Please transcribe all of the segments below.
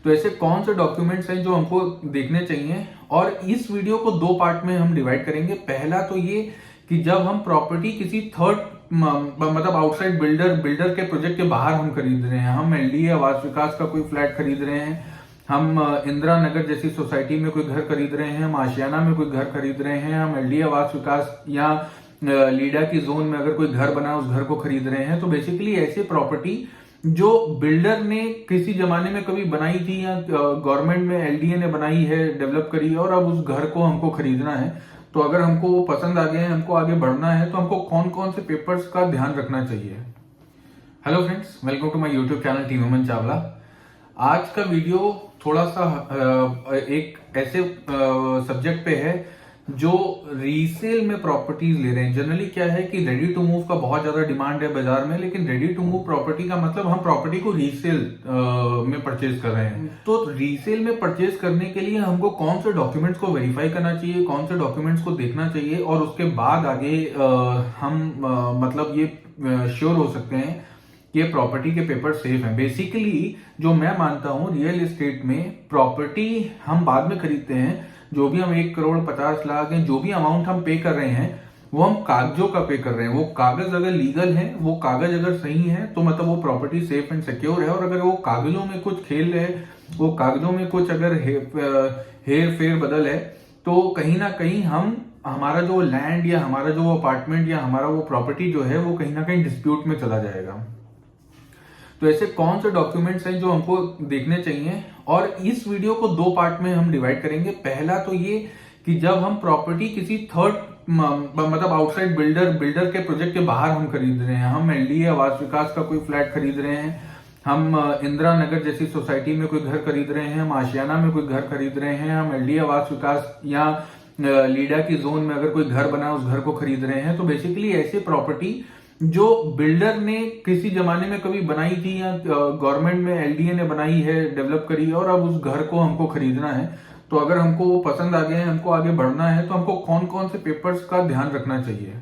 तो ऐसे कौन से डॉक्यूमेंट्स हैं जो हमको देखने चाहिए, और इस वीडियो को दो पार्ट में हम डिवाइड करेंगे। पहला तो ये कि जब हम प्रॉपर्टी किसी थर्ड मतलब आउटसाइड बिल्डर के प्रोजेक्ट के बाहर हम खरीद रहे हैं, हम एलडीए आवास विकास का कोई फ्लैट खरीद रहे हैं, हम इंदिरा नगर जैसी सोसाइटी में कोई घर खरीद रहे हैं, हम आशियाना में कोई घर खरीद रहे हैं, हम एलडीए आवास विकास या लीडा की जोन में अगर कोई घर बना उस घर को खरीद रहे हैं। तो बेसिकली ऐसी प्रॉपर्टी जो बिल्डर ने किसी जमाने में कभी बनाई थी या गवर्नमेंट में एलडीए ने बनाई है, डेवलप करी है, और अब उस घर को हमको खरीदना है। तो अगर हमको वो पसंद आ गए हैं, हमको आगे बढ़ना है, तो हमको कौन कौन से पेपर्स का ध्यान रखना चाहिए। Hello friends, welcome to my YouTube channel team Aman Chawla. आज का वीडियो थोड़ा सा एक ऐसे सब्जेक्ट पे है जो रीसेल में प्रॉपर्टीज ले रहे हैं। जनरली क्या है कि रेडी टू मूव का बहुत ज्यादा डिमांड है बाजार में, लेकिन रेडी टू मूव प्रॉपर्टी का मतलब हम प्रॉपर्टी को रीसेल में परचेज कर रहे हैं। तो रीसेल में परचेज करने के लिए हमको कौन से डॉक्यूमेंट्स को वेरीफाई करना चाहिए, कौन से डॉक्यूमेंट्स को देखना चाहिए, और उसके बाद आगे हम मतलब ये श्योर हो सकते हैं कि ये प्रॉपर्टी के पेपर सेफ हैं। बेसिकली जो मैं मानता हूं, रियल एस्टेट में प्रॉपर्टी हम बाद में खरीदते हैं। जो भी हम 1,50,00,000 या जो भी अमाउंट हम पे कर रहे हैं, वो हम कागजों का पे कर रहे हैं। वो कागज अगर लीगल है, वो कागज अगर सही है, तो मतलब वो प्रॉपर्टी सेफ एंड सिक्योर है। और अगर वो कागजों में कुछ खेल है, वो कागजों में कुछ अगर हेर फेर बदल है, तो कहीं ना कहीं हमारा जो लैंड या हमारा जो अपार्टमेंट या हमारा वो प्रॉपर्टी जो है, वो कहीं ना कहीं डिस्प्यूट में चला जाएगा। तो ऐसे कौन से डॉक्यूमेंट्स हैं जो हमको देखने चाहिए, और इस वीडियो को दो पार्ट में हम डिवाइड करेंगे। पहला तो ये कि जब हम प्रॉपर्टी किसी थर्ड मतलब आउटसाइड बिल्डर के प्रोजेक्ट के बाहर हम खरीद रहे हैं, हम एलडीए आवास विकास का कोई फ्लैट खरीद रहे हैं, हम इंदिरा नगर जैसी सोसाइटी में कोई घर खरीद रहे हैं, हम आशियाना में कोई घर खरीद रहे हैं, हम एलडीए आवास विकास या लीडा की जोन में अगर कोई घर बना उस घर को खरीद रहे हैं। तो बेसिकली ऐसी प्रॉपर्टी जो बिल्डर ने किसी जमाने में कभी बनाई थी या गवर्नमेंट में एलडीए ने बनाई है, डेवलप करी है, और अब उस घर को हमको खरीदना है। तो अगर हमको वो पसंद आ गए हैं, हमको आगे बढ़ना है, तो हमको कौन कौन से पेपर्स का ध्यान रखना चाहिए।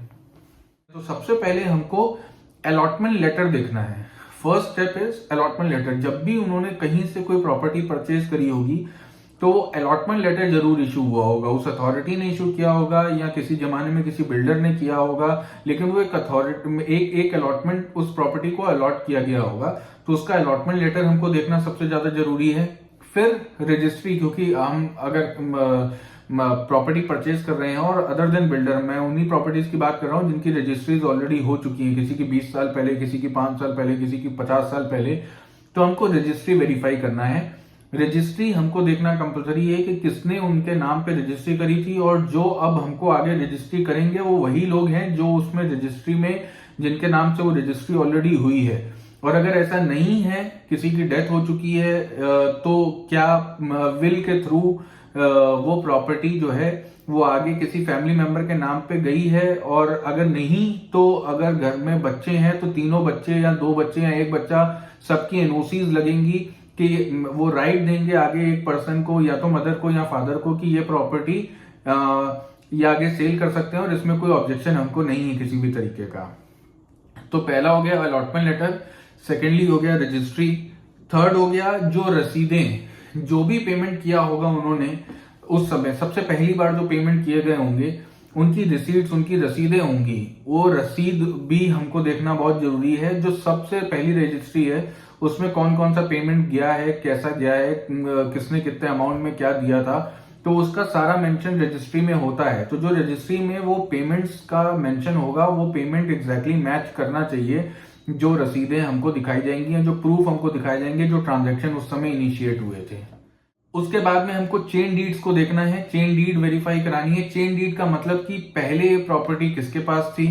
तो सबसे पहले हमको अलॉटमेंट लेटर देखना है। First step is allotment letter. जब भी उन्होंने कहीं से कोई प्रॉपर्टी परचेज करी होगी, तो अलॉटमेंट लेटर जरूर इशू हुआ होगा। उस अथॉरिटी ने इशू किया होगा या किसी जमाने में किसी बिल्डर ने किया होगा, लेकिन वो एक अथॉरिटी में एक अलॉटमेंट उस प्रॉपर्टी को अलॉट किया गया होगा। तो उसका अलॉटमेंट लेटर हमको देखना सबसे ज्यादा जरूरी है। फिर रजिस्ट्री, क्योंकि हम अगर प्रॉपर्टी परचेज कर रहे हैं, और अदर देन बिल्डर, मैं उन्हीं प्रॉपर्टीज की बात कर रहा हूं जिनकी रजिस्ट्रीज ऑलरेडी हो चुकी है, किसी की 20 साल पहले, किसी की 5 साल पहले, किसी की 50 साल पहले। तो हमको रजिस्ट्री वेरीफाई करना है। रजिस्ट्री हमको देखना कंपलसरी है कि किसने उनके नाम पे रजिस्ट्री करी थी, और जो अब हमको आगे रजिस्ट्री करेंगे वो वही लोग हैं जो उसमें रजिस्ट्री में जिनके नाम से वो रजिस्ट्री ऑलरेडी हुई है। और अगर ऐसा नहीं है, किसी की डेथ हो चुकी है, तो क्या विल के थ्रू वो प्रॉपर्टी जो है वो आगे किसी फैमिली मेंबर के नाम पे गई है। और अगर नहीं, तो अगर घर में बच्चे हैं तो तीनों बच्चे या 2 बच्चे या 1 बच्चा, सबकी एनओसीज लगेंगी कि वो राइट देंगे आगे एक पर्सन को, या तो मदर को या फादर को, कि ये प्रॉपर्टी ये आगे सेल कर सकते हैं और इसमें कोई ऑब्जेक्शन हमको नहीं है किसी भी तरीके का। तो पहला हो गया अलॉटमेंट लेटर, सेकेंडली हो गया रजिस्ट्री, थर्ड हो गया जो रसीदें, जो भी पेमेंट किया होगा उन्होंने उस समय, सबसे पहली बार जो पेमेंट किए गए होंगे, उनकी रिसीट्स, उनकी रसीदें होंगी। वो रसीद भी हमको देखना बहुत जरूरी है। जो सबसे पहली रजिस्ट्री है, उसमें कौन कौन सा पेमेंट गया है, कैसा गया है, किसने कितने अमाउंट में क्या दिया था, तो उसका सारा मेंशन रजिस्ट्री में होता है। तो जो रजिस्ट्री में वो पेमेंट्स का मेंशन होगा, वो पेमेंट एग्जैक्टली मैच करना चाहिए जो रसीदें हमको दिखाई जाएंगी या जो प्रूफ हमको दिखाए जाएंगे, जो ट्रांजैक्शन उस समय इनिशिएट हुए थे। उसके बाद में हमको चेन डीड्स को देखना है, चेन डीड वेरीफाई करानी है। चेन डीड का मतलब कि पहले ये प्रॉपर्टी किसके पास थी,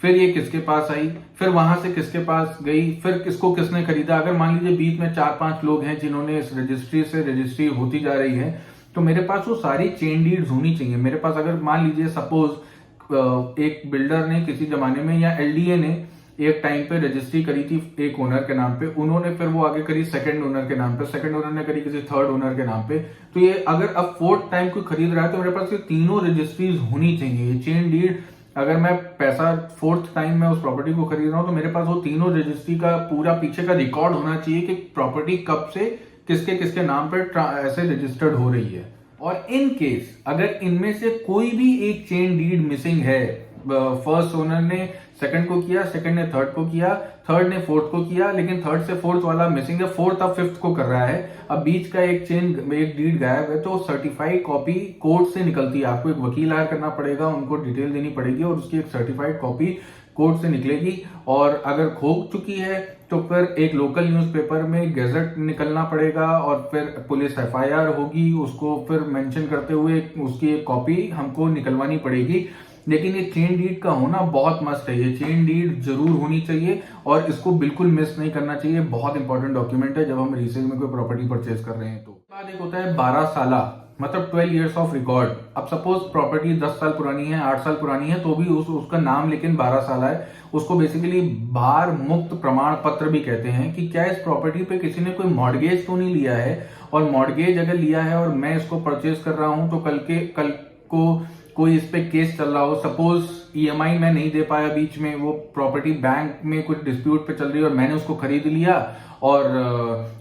फिर ये किसके पास आई, फिर वहां से किसके पास गई, फिर किसको किसने खरीदा। अगर मान लीजिए बीच में 4-5 लोग हैं जिन्होंने इस रजिस्ट्री से रजिस्ट्री होती जा रही है, तो मेरे पास वो सारी चेन डीड्स होनी चाहिए। मेरे पास अगर मान लीजिए सपोज एक बिल्डर ने किसी जमाने में या एलडीए ने एक टाइम पे रजिस्ट्री करी थी एक ओनर के नाम पे, उन्होंने फिर वो आगे करी सेकंड ओनर के नाम पे, सेकंड ओनर ने करी किसी थर्ड ओनर के नाम पे। तो ये अगर अब फोर्थ टाइम कोई खरीद रहा है, तो मेरे पास ये तीनों रजिस्ट्रीज होनी चाहिए। ये चेन डीड, अगर मैं पैसा फोर्थ टाइम में उस प्रॉपर्टी को खरीद रहा हूं, तो मेरे पास वो तीनों रजिस्ट्री का पूरा पीछे का रिकॉर्ड होना चाहिए कि प्रॉपर्टी कब से किसके किसके नाम पर ऐसे रजिस्टर्ड हो रही है। और इन केस अगर इनमें से कोई भी एक चेन डीड मिसिंग है, फर्स्ट ओनर ने सेकंड को किया, सेकंड ने थर्ड को किया, थर्ड ने फोर्थ को किया, लेकिन थर्ड से फोर्थ वाला मिसिंग है, फोर्थ अब फिफ्थ को कर रहा है, अब बीच का एक चेन एक डीड गायब है, तो सर्टिफाइड कॉपी कोर्ट से निकलती है। आपको एक वकील हायर करना पड़ेगा, उनको डिटेल देनी पड़ेगी और उसकी एक सर्टिफाइड कॉपी कोर्ट से निकलेगी। और अगर खो चुकी है तो फिर एक लोकल न्यूज़पेपर में गैजेट निकलना पड़ेगा और फिर पुलिस एफआईआर होगी, उसको फिर मेंशन करते हुए उसकी एक कॉपी हमको निकलवानी पड़ेगी। लेकिन ये चेन डीड का होना बहुत मस्त है, ये चेन डीड जरूर होनी चाहिए और इसको बिल्कुल मिस नहीं करना चाहिए। बहुत इंपॉर्टेंट डॉक्यूमेंट है जब हम रीसेल में कोई प्रॉपर्टी परचेज कर रहे हैं। तो बाद एक होता है 12 साल, मतलब 12 इयर्स ऑफ रिकॉर्ड। अब सपोज प्रॉपर्टी 10 साल पुरानी है, 8 साल पुरानी है, तो भी उसका नाम लेकिन 12 साल है। उसको बेसिकली भार मुक्त प्रमाण पत्र भी कहते हैं कि क्या इस प्रॉपर्टी पे किसी ने कोई मॉर्गेज तो नहीं लिया है, और मॉर्गेज अगर लिया है और मैं इसको परचेज कर रहा हूं तो कल को कोई इस पे केस चल रहा हो, सपोज ईएमआई मैं नहीं दे पाया, बीच में वो प्रॉपर्टी बैंक में कुछ डिस्प्यूट पे चल रही है और मैंने उसको खरीद लिया और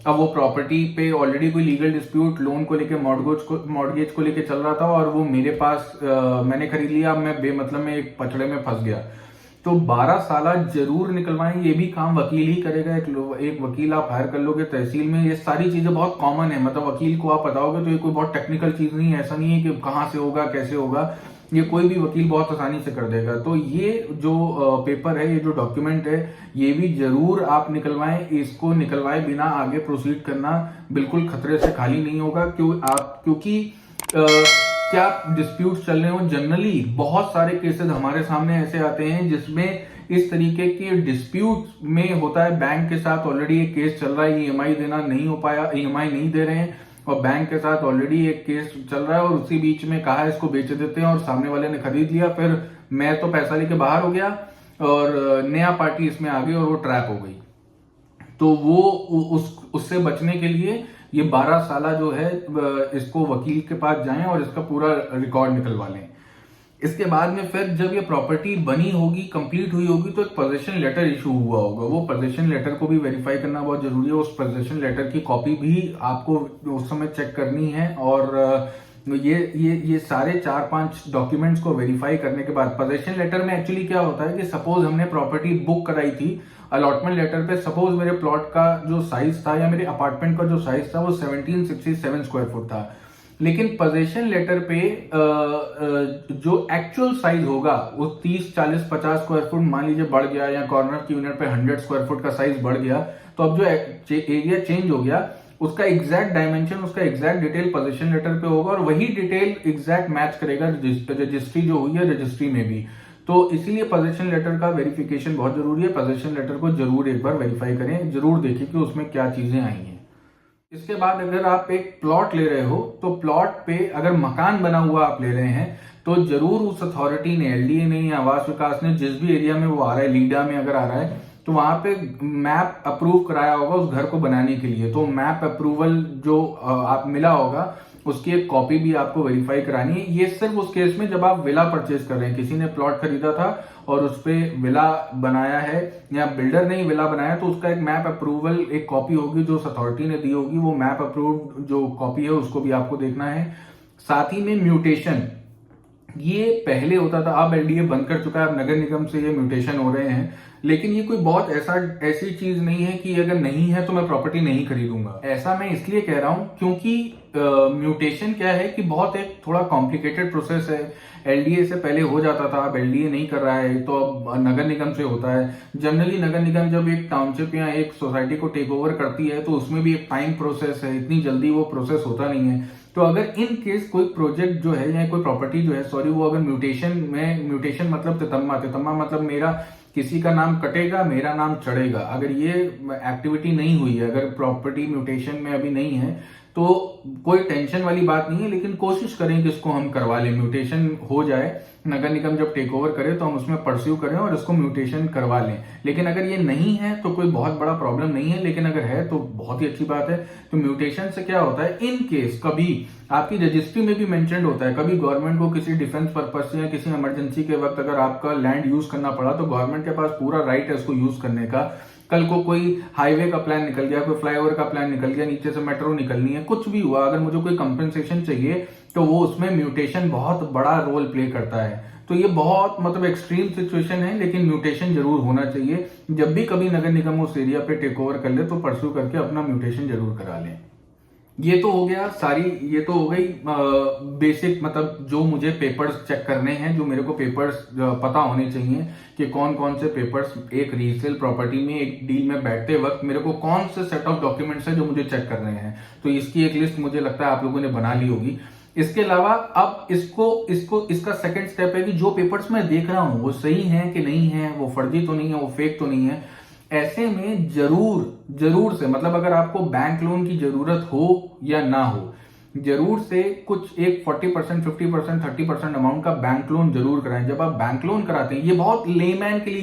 अब वो प्रॉपर्टी पे ऑलरेडी कोई लीगल डिस्प्यूट लोन को लेके मॉर्गेज को लेके चल रहा था और वो मेरे पास मैंने खरीद लिया, अब मैं बेमतलब में एक पचड़े में फंस गया। तो 12 साल जरूर निकलवाएं। ये भी काम वकील ही करेगा, एक वकील आप हायर कर लोगे तहसील में। ये सारी चीजें बहुत कॉमन है, मतलब वकील को आप बताओगे तो ये कोई बहुत टेक्निकल चीज नहीं है, ऐसा नहीं है कि कहाँ से होगा कैसे होगा, ये कोई भी वकील बहुत आसानी से कर देगा। तो ये जो पेपर है, ये जो डॉक्यूमेंट है, ये भी जरूर आप निकलवाएं। इसको निकलवाए बिना आगे प्रोसीड करना बिल्कुल खतरे से खाली नहीं होगा, क्योंकि क्या डिस्प्यूट चल रहे हो। जनरली बहुत सारे केसेस हमारे सामने ऐसे आते हैं जिसमें इस तरीके के डिस्प्यूट में होता है, बैंक के साथ ऑलरेडी एक केस चल रहा है, ईएमआई देना नहीं हो पाया, ईएमआई नहीं दे रहे हैं और बैंक के साथ ऑलरेडी एक केस चल रहा है और उसी बीच में कहा इसको बेच देते हैं और सामने वाले ने खरीद लिया, फिर मैं तो पैसा लेके बाहर हो गया और नया पार्टी इसमें आ गई और वो ट्रैप हो गई। तो वो उससे बचने के लिए ये 12 साल जो है इसको वकील के पास जाएं और इसका पूरा रिकॉर्ड निकलवा लें। इसके बाद में फिर जब ये प्रॉपर्टी बनी होगी, कंप्लीट हुई होगी, तो एक पोजीशन लेटर इशू हुआ होगा। वो पोजीशन लेटर को भी वेरीफाई करना बहुत जरूरी है। उस पोजीशन लेटर की कॉपी भी आपको उस समय चेक करनी है और ये सारे 4-5 डॉक्यूमेंट्स को वेरीफाई करने के बाद पोजीशन लेटर में एक्चुअली क्या होता है कि सपोज हमने प्रॉपर्टी बुक कराई थी, अलॉटमेंट लेटर पे सपोज मेरे प्लॉट का जो साइज था या मेरे अपार्टमेंट का जो साइज था वो 1767 स्क्वायर फुट था, लेकिन पोजीशन लेटर पे जो एक्चुअल साइज होगा वो 30, 40, 50 स्क्वायर फुट मान लीजिए बढ़ गया, या कॉर्नर की यूनिट पे 100 स्क्वायर फुट का साइज बढ़ गया, तो अब जो एरिया चेंज हो गया उसका एग्जैक्ट डायमेंशन, उसका एग्जैक्ट डिटेल पोजीशन लेटर पे होगा और वही डिटेल एग्जैक्ट मैच करेगा रजिस्ट्री जो हुई है रजिस्ट्री में भी। तो इसीलिए पोजीशन लेटर का वेरिफिकेशन बहुत जरूरी है। पोजीशन लेटर को जरूर एक बार वेरीफाई करें, जरूर देखिए कि उसमें क्या चीजें आई हैं। इसके बाद अगर आप एक प्लॉट ले रहे हो तो प्लॉट पे अगर मकान बना हुआ आप ले रहे हैं तो जरूर उस अथॉरिटी ने, एलडीए ने या आवास विकास ने, जिस भी एरिया में वो आ रहा है, लीडा में अगर आ रहा है तो वहां पे मैप अप्रूव कराया होगा उस घर को बनाने के लिए। तो मैप अप्रूवल जो आप मिला होगा उसकी एक कॉपी भी आपको वेरीफाई करानी है। ये सिर्फ उस केस में जब आप विला परचेज कर रहे हैं, किसी ने प्लॉट खरीदा था और उस पे विला बनाया है या बिल्डर ने ही विला बनाया, तो उसका एक मैप अप्रूवल एक कॉपी होगी जो उस अथॉरिटी ने दी होगी, वो मैप अप्रूव्ड जो कॉपी है उसको भी आपको देखना है। साथ ही में म्यूटेशन, ये पहले होता था, अब एलडीए बंद कर चुका है, अब नगर निगम से ये म्यूटेशन हो रहे हैं, लेकिन ये कोई बहुत ऐसी चीज नहीं है कि अगर नहीं है तो मैं प्रॉपर्टी नहीं खरीदूंगा। ऐसा मैं इसलिए कह रहा हूं क्योंकि म्यूटेशन क्या है कि बहुत एक थोड़ा कॉम्प्लिकेटेड प्रोसेस है। एलडीए से पहले हो जाता था, अब एलडीए नहीं कर रहा है तो अब नगर निगम से होता है। जनरली नगर निगम जब एक टाउनशिप या एक सोसाइटी को टेक ओवर करती है तो उसमें भी एक टाइम प्रोसेस है, इतनी जल्दी वो प्रोसेस होता नहीं है। तो अगर इन केस कोई प्रोजेक्ट जो है या कोई प्रॉपर्टी जो है, सॉरी, वो अगर म्यूटेशन मतलब तितम्मा मतलब मेरा किसी का नाम कटेगा मेरा नाम चढ़ेगा, अगर ये एक्टिविटी नहीं हुई है, अगर प्रॉपर्टी म्यूटेशन में अभी नहीं है तो कोई टेंशन वाली बात नहीं है, लेकिन कोशिश करें कि इसको हम करवा लें, म्यूटेशन हो जाए, नगर निगम जब टेक ओवर करे तो हम उसमें परस्यू करें और इसको म्यूटेशन करवा लें। लेकिन अगर ये नहीं है तो कोई बहुत बड़ा प्रॉब्लम नहीं है, लेकिन अगर है तो बहुत ही अच्छी बात है। तो म्यूटेशन से क्या होता है, इन केस कभी आपकी रजिस्ट्री में भी मेंशन होता है, कभी गवर्नमेंट को किसी डिफेंस पर्पज से या किसी इमरजेंसी के वक्त अगर आपका लैंड यूज करना पड़ा तो गवर्नमेंट के पास पूरा राइट है उसको यूज करने का। कल को कोई हाईवे का प्लान निकल गया, कोई फ्लाईओवर का प्लान निकल गया, नीचे से मेट्रो निकलनी है, कुछ भी हुआ, अगर मुझे कोई कंपेंसेशन चाहिए तो वो उसमें म्यूटेशन बहुत बड़ा रोल प्ले करता है। तो ये बहुत मतलब एक्सट्रीम सिचुएशन है, लेकिन म्यूटेशन जरूर होना चाहिए। जब भी कभी नगर निगम उस एरिया पे टेक ओवर कर ले तो परस्यू करके अपना म्यूटेशन जरूर करा लें। ये तो हो गया सारी, ये तो हो गई बेसिक, मतलब जो मुझे पेपर्स चेक करने हैं, जो मेरे को पेपर्स पता होने चाहिए कि कौन कौन से पेपर्स एक रीसेल प्रॉपर्टी में एक डील में बैठते वक्त मेरे को कौन से सेट ऑफ डॉक्यूमेंट्स है जो मुझे चेक करने हैं। तो इसकी एक लिस्ट मुझे लगता है आप लोगों ने बना ली होगी। इसके अलावा अब इसका सेकंड स्टेप है कि जो पेपर्स मैं देख रहा हूं वो सही है कि नहीं है, वो फर्जी तो नहीं है, वो फेक तो नहीं है। ऐसे में जरूर से, मतलब अगर आपको बैंक लोन की जरूरत हो या ना हो, जरूर से कुछ एक 40%, 50%, 30% अमाउंट का बैंक लोन जरूर कराएं। जब आप बैंक लोन कराते हैं, ये बहुत लेमैन के लिए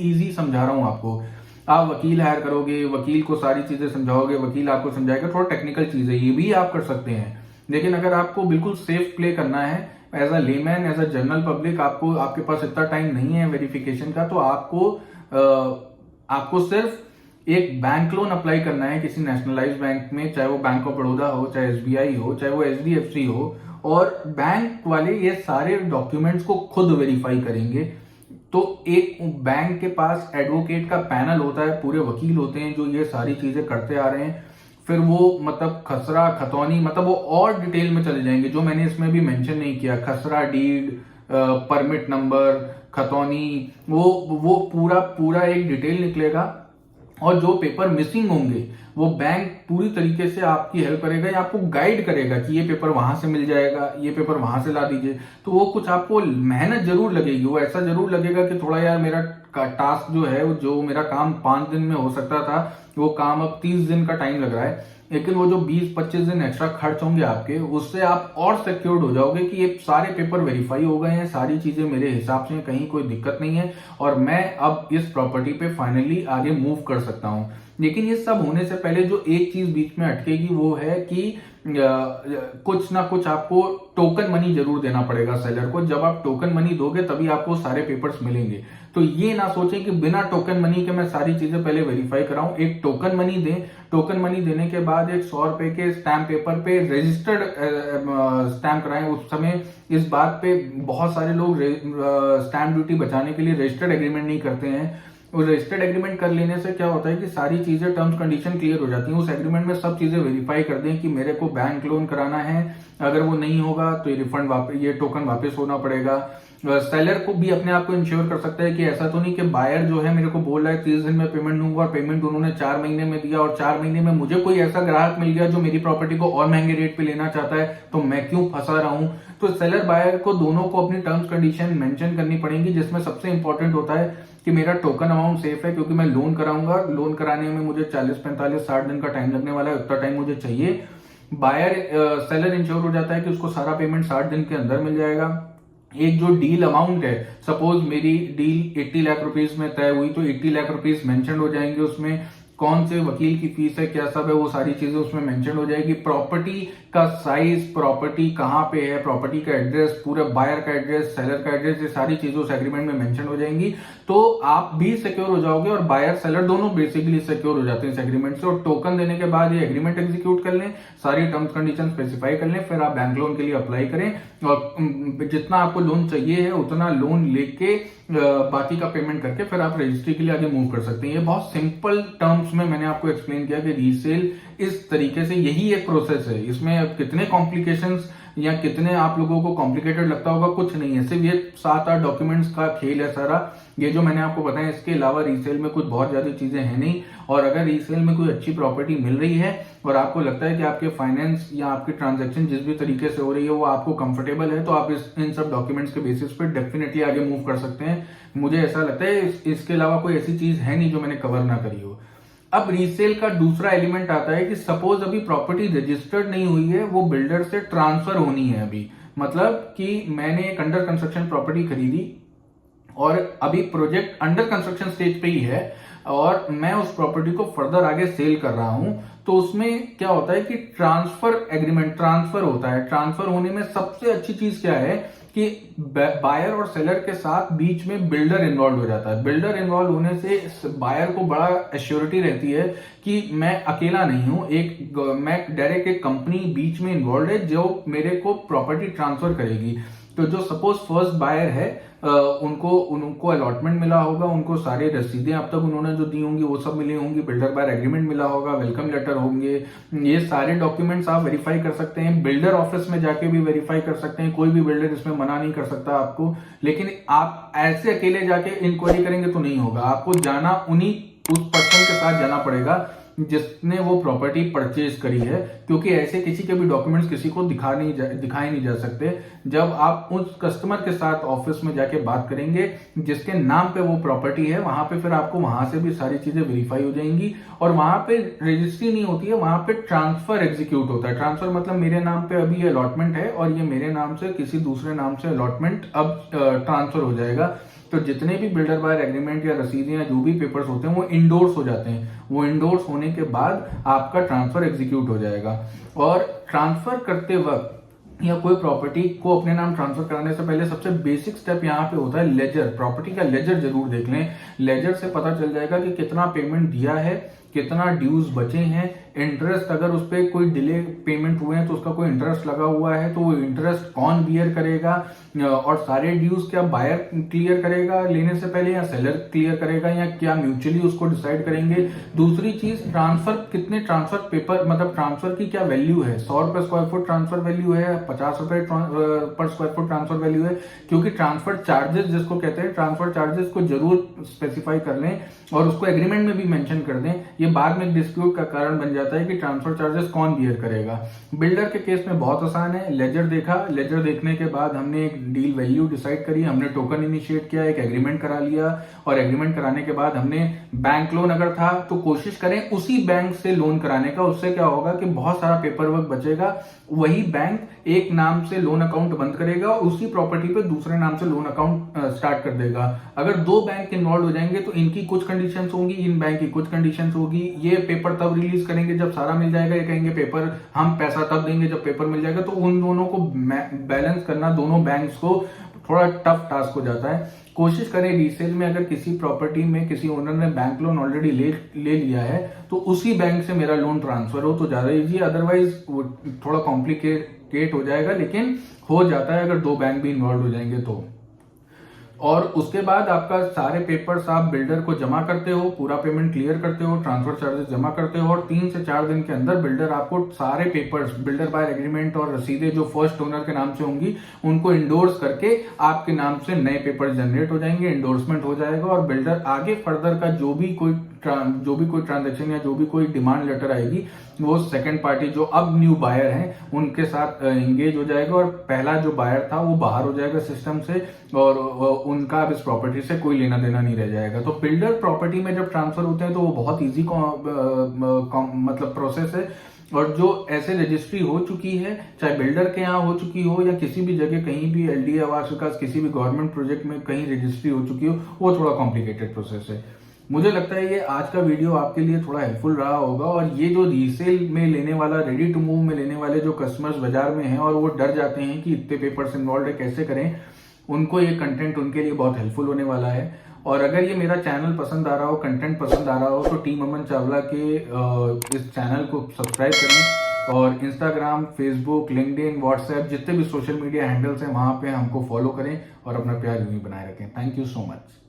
इजी समझा रहा हूं आपको। आप वकील हायर करोगे, वकील को सारी चीजें समझाओगे, वकील आपको समझाएगा, थोड़ा टेक्निकल चीज है, ये भी आप कर सकते हैं। लेकिन अगर आपको बिल्कुल सेफ प्ले करना है as a layman, as a general public, आपके पास इतना टाइम नहीं है वेरिफिकेशन का, तो आपको सिर्फ एक बैंक लोन अप्लाई करना है किसी नेशनलाइज्ड बैंक में, चाहे वो बैंक ऑफ बड़ौदा हो, चाहे एसबीआई हो, चाहे वो एचडीएफसी हो, और बैंक वाले ये सारे डॉक्यूमेंट्स को खुद वेरीफाई करेंगे। तो एक बैंक के पास एडवोकेट का पैनल होता है, पूरे वकील होते हैं जो ये सारी चीजें करते आ रहे हैं। फिर वो मतलब खसरा खतौनी, मतलब वो और डिटेल में चले जाएंगे जो मैंने इसमें भी मेंशन नहीं किया, खसरा डीड, परमिट नंबर, खतौनी, वो पूरा एक डिटेल निकलेगा। और जो पेपर मिसिंग होंगे वो बैंक पूरी तरीके से आपकी हेल्प करेगा या आपको गाइड करेगा कि ये पेपर वहां से मिल जाएगा, ये पेपर वहां से ला दीजिए। तो वो कुछ आपको मेहनत जरूर लगेगी, वो ऐसा जरूर लगेगा कि थोड़ा यार मेरा टास्क जो है, जो मेरा काम 5 दिन में हो सकता था, वो काम अब 30 दिन का टाइम लग रहा है। लेकिन वो जो 20-25 दिन एक्स्ट्रा खर्च होंगे आपके, उससे आप और सिक्योर्ड हो जाओगे कि ये सारे पेपर वेरीफाई हो गए हैं, सारी चीजें मेरे हिसाब से कहीं कोई दिक्कत नहीं है और मैं अब इस प्रॉपर्टी पे फाइनली आगे मूव कर सकता हूं। लेकिन ये सब होने से पहले जो एक चीज बीच में अटकेगी वो है कि कुछ ना कुछ आपको टोकन मनी जरूर देना पड़ेगा सेलर को। जब आप टोकन मनी दोगे तभी आपको सारे पेपर्स मिलेंगे। तो ये ना सोचें कि बिना टोकन मनी के मैं सारी चीजें पहले वेरीफाई कराऊं। एक टोकन मनी दें, टोकन मनी देने के बाद एक 100 रुपए के स्टैम्प पेपर पे रजिस्टर्ड स्टैम्प कराएं। उस समय इस बात पे बहुत सारे लोग स्टैम्प ड्यूटी बचाने के लिए रजिस्टर्ड एग्रीमेंट नहीं करते हैं। उस रजिस्टर्ड एग्रीमेंट कर लेने से क्या होता है कि सारी चीजें टर्म्स कंडीशन क्लियर हो जाती हैं। उस एग्रीमेंट में सब चीजें वेरीफाई कर दें कि मेरे को बैंक लोन कराना है, अगर वो नहीं होगा तो ये रिफंड वापस, ये टोकन वापस होना पड़ेगा। सेलर को भी अपने आप को इंश्योर कर सकता है कि ऐसा तो नहीं कि बायर जो है मेरे को बोल रहा है 30 दिन में पेमेंट दूंगा और पेमेंट उन्होंने 4 महीने में दिया और 4 महीने में मुझे कोई ऐसा ग्राहक मिल गया जो मेरी प्रॉपर्टी को और महंगे रेट पे लेना चाहता है, तो मैं क्यों फंसा रहा हूं। तो सेलर बायर को दोनों को अपनी टर्म्स कंडीशन मेंशन करनी पड़ेंगी, जिसमें सबसे इंपॉर्टेंट होता है कि मेरा टोकन अमाउंट सेफ है, क्योंकि मैं लोन कराऊंगा। लोन कराने में मुझे 40, 45, 60 दिन का टाइम लगने वाला है, उतना टाइम मुझे चाहिए। बायर सेलर इंश्योर हो जाता है कि उसको सारा पेमेंट 60 दिन के अंदर मिल जाएगा। एक जो डील अमाउंट है, सपोज मेरी डील 80 लाख रुपीस में तय हुई, तो 80 लाख रुपीस मेंशन हो जाएंगे। उसमें कौन से वकील की फीस है, क्या सब है, वो सारी चीजें उसमें मेंशन हो जाएगी। प्रॉपर्टी का साइज, प्रॉपर्टी कहाँ पे है, प्रॉपर्टी का एड्रेस, पूरे बायर का एड्रेस, सेलर का एड्रेस, ये सारी चीजें उस एग्रीमेंट में मेंशन हो जाएंगी। तो आप भी सिक्योर हो जाओगे और बायर सेलर दोनों बेसिकली सिक्योर हो जाते हैं इस एग्रीमेंट से। और टोकन देने के बाद ये एग्रीमेंट एग्जीक्यूट कर लें, सारी टर्म्स कंडीशन स्पेसिफाई कर लें, फिर आप बैंक लोन के लिए अप्लाई करें और जितना आपको लोन चाहिए है उतना लोन लेके बाकी का पेमेंट करके फिर आप रजिस्ट्री के लिए आगे मूव कर सकते हैं। ये बहुत सिंपल टर्म्स में मैंने आपको एक्सप्लेन किया कि रीसेल इस तरीके से, यही एक प्रोसेस है। इसमें कितने कॉम्प्लिकेशंस या कितने आप लोगों को कॉम्प्लिकेटेड लगता होगा, कुछ नहीं है, सिर्फ ये 7-8 डॉक्यूमेंट्स का खेल है सारा। ये जो मैंने आपको बताया, इसके अलावा रीसेल में कुछ बहुत ज्यादा चीजें हैं नहीं। और अगर रीसेल में कोई अच्छी प्रॉपर्टी मिल रही है और आपको लगता है कि आपके फाइनेंस या आपकी ट्रांजैक्शन जिस भी तरीके से हो रही है वो आपको कंफर्टेबल है, तो आप इन सब डॉक्यूमेंट्स के बेसिस पर डेफिनेटली आगे मूव कर सकते हैं। मुझे ऐसा लगता है इसके अलावा कोई ऐसी चीज है नहीं जो मैंने कवर ना करी हो। अब रीसेल का दूसरा एलिमेंट आता है कि सपोज अभी प्रॉपर्टी रजिस्टर्ड नहीं हुई है, वो बिल्डर से ट्रांसफर होनी है अभी। मतलब कि मैंने एक अंडर कंस्ट्रक्शन प्रॉपर्टी खरीदी और अभी प्रोजेक्ट अंडर कंस्ट्रक्शन स्टेज पे ही है और मैं उस प्रॉपर्टी को फर्दर आगे सेल कर रहा हूं। तो उसमें क्या होता है कि ट्रांसफर एग्रीमेंट ट्रांसफर होता है। ट्रांसफर होने में सबसे अच्छी चीज क्या है कि बायर और सेलर के साथ बीच में बिल्डर इन्वॉल्व हो जाता है। बिल्डर इन्वॉल्व होने से बायर को बड़ा एश्योरिटी रहती है कि मैं अकेला नहीं हूं, मैं डायरेक्ट एक कंपनी बीच में इन्वॉल्व है जो मेरे को प्रॉपर्टी ट्रांसफर करेगी। तो जो सपोज फर्स्ट बायर है उनको अलॉटमेंट मिला होगा, उनको सारी रसीदें अब तक उन्होंने जो दी होंगी वो सब मिली होंगी, बिल्डर बायर एग्रीमेंट मिला होगा, वेलकम लेटर होंगे, ये सारे डॉक्यूमेंट्स आप वेरीफाई कर सकते हैं। बिल्डर ऑफिस में जाके भी वेरीफाई कर सकते हैं, कोई भी बिल्डर इसमें मना नहीं कर सकता आपको। लेकिन आप ऐसे अकेले जाके इंक्वायरी करेंगे तो नहीं होगा, आपको जाना उस पर्सन के साथ जाना पड़ेगा जिसने वो प्रॉपर्टी परचेज करी है, क्योंकि ऐसे किसी के भी डॉक्यूमेंट्स किसी को दिखाए नहीं जा सकते। जब आप उस कस्टमर के साथ ऑफिस में जाके बात करेंगे जिसके नाम पे वो प्रॉपर्टी है, वहां पे फिर आपको वहां से भी सारी चीजें वेरीफाई हो जाएंगी। और वहां पे रजिस्ट्री नहीं होती है, वहां पे ट्रांसफर एग्जीक्यूट होता है। ट्रांसफर मतलब मेरे नाम पे अभी ये अलॉटमेंट है और ये मेरे नाम से किसी दूसरे नाम से अलॉटमेंट अब ट्रांसफर हो जाएगा। तो जितने भी बिल्डर बायर एग्रीमेंट या रसीदें या जो भी पेपर्स होते हैं वो इंडोर्स हो जाते हैं। वो इंडोर्स होने के बाद आपका ट्रांसफर एग्जीक्यूट हो जाएगा। और ट्रांसफर करते वक्त या कोई प्रॉपर्टी को अपने नाम ट्रांसफर कराने से पहले सबसे बेसिक स्टेप यहाँ पे होता है लेजर। प्रॉपर्टी का लेजर जरूर देख लें। लेजर से पता चल जाएगा कि कितना पेमेंट दिया है, कितना ड्यूज बचे हैं, इंटरेस्ट अगर उस पर कोई डिले पेमेंट हुए हैं तो उसका कोई इंटरेस्ट लगा हुआ है तो वो इंटरेस्ट कौन बियर करेगा, और सारे ड्यूज क्या बायर क्लियर करेगा लेने से पहले या सेलर क्लियर करेगा या क्या म्यूचुअली उसको डिसाइड करेंगे। दूसरी चीज ट्रांसफर कितने ट्रांसफर पेपर मतलब ट्रांसफर की क्या वैल्यू है, 100 रुपए स्क्वायर फुट ट्रांसफर वैल्यू है, 50 रुपए पर स्क्वायर फुट ट्रांसफर वैल्यू है। क्योंकि ट्रांसफर चार्जेस जिसको कहते हैं, ट्रांसफर चार्जेस को जरूर स्पेसिफाई कर लें और उसको एग्रीमेंट में भी मेंशन कर दें। ये बाद में डिस्प्यूट का कारण बन जाता है कि ट्रांसफर चार्जेस कौन बियर करेगा। बिल्डर के केस में बहुत आसान है। लेजर देखा, लेजर देखने के बाद हमने एक डील वैल्यू डिसाइड करी, हमने टोकन इनिशिएट किया, एक एग्रीमेंट करा लिया और एग्रीमेंट कराने के बाद हमने बैंक लोन अगर था तो कोशिश करें उसी बैंक से लोन कराने का। उससे क्या होगा कि बहुत सारा पेपर वर्क बचेगा। वही बैंक एक नाम से लोन अकाउंट बंद करेगा और उसी प्रॉपर्टी पे दूसरे नाम से लोन अकाउंट स्टार्ट कर देगा। अगर दो बैंक इन्वॉल्व हो जाएंगे तो इनकी कुछ कंडीशंस होंगी, इन बैंक की कुछ कंडीशंस होगी। ये पेपर तब रिलीज करेंगे जब सारा मिल जाएगा, ये कहेंगे पेपर हम पैसा तब देंगे जब पेपर मिल जाएगा। तो उन दोनों को बैलेंस करना दोनों बैंक्स को थोड़ा टफ टास्क हो जाता है। कोशिश करें रीसेल में अगर किसी प्रॉपर्टी में किसी ओनर ने बैंक लोन ऑलरेडी ले लिया है तो उसी बैंक से मेरा लोन ट्रांसफर हो तो ज्यादा इजी, अदरवाइज थोड़ा कॉम्प्लिकेट हो जाएगा। लेकिन हो जाता है अगर दो बैंक भी इन्वॉल्व हो जाएंगे तो। और उसके बाद आपका सारे पेपर्स आप बिल्डर को जमा करते हो, पूरा पेमेंट क्लियर करते हो, ट्रांसफर चार्जेस जमा करते हो और 3 से 4 दिन के अंदर बिल्डर आपको सारे पेपर्स, बिल्डर बायर एग्रीमेंट और रसीदें जो फर्स्ट ओनर के नाम से होंगी उनको इंडोर्स करके आपके नाम से नए पेपर जनरेट हो जाएंगे, इंडोर्समेंट हो जाएगा और बिल्डर आगे फर्दर का जो भी कोई ट्रांजेक्शन या जो भी कोई डिमांड लेटर आएगी वो सेकंड पार्टी जो अब न्यू बायर हैं उनके साथ एंगेज हो जाएगा और पहला जो बायर था वो बाहर हो जाएगा सिस्टम से और उनका अब इस प्रॉपर्टी से कोई लेना देना नहीं रह जाएगा। तो बिल्डर प्रॉपर्टी में जब ट्रांसफर होते हैं तो वो बहुत इजी मतलब प्रोसेस है। और जो ऐसे रजिस्ट्री हो चुकी है, चाहे बिल्डर के यहाँ हो चुकी हो या किसी भी जगह कहीं भी एलडीए आवास विकास किसी भी गवर्नमेंट प्रोजेक्ट में कहीं रजिस्ट्री हो चुकी हो, वो थोड़ा कॉम्प्लिकेटेड प्रोसेस है। मुझे लगता है ये आज का वीडियो आपके लिए थोड़ा हेल्पफुल रहा होगा। और ये जो रीसेल में लेने वाला, रेडी टू मूव में लेने वाले जो कस्टमर्स बाजार में हैं और वो डर जाते हैं कि इतने पेपर्स इन्वॉल्व है कैसे करें, उनको ये कंटेंट उनके लिए बहुत हेल्पफुल होने वाला है। और अगर ये मेरा चैनल पसंद आ रहा हो, कंटेंट पसंद आ रहा हो तो टीम अमन चावला के इस चैनल को सब्सक्राइब करें और इंस्टाग्राम, फेसबुक, लिंक्डइन, व्हाट्सएप जितने भी सोशल मीडिया हैंडल्स हैं वहां पे हमको फॉलो करें और अपना प्यार यूं ही बनाए रखें। Thank you so much.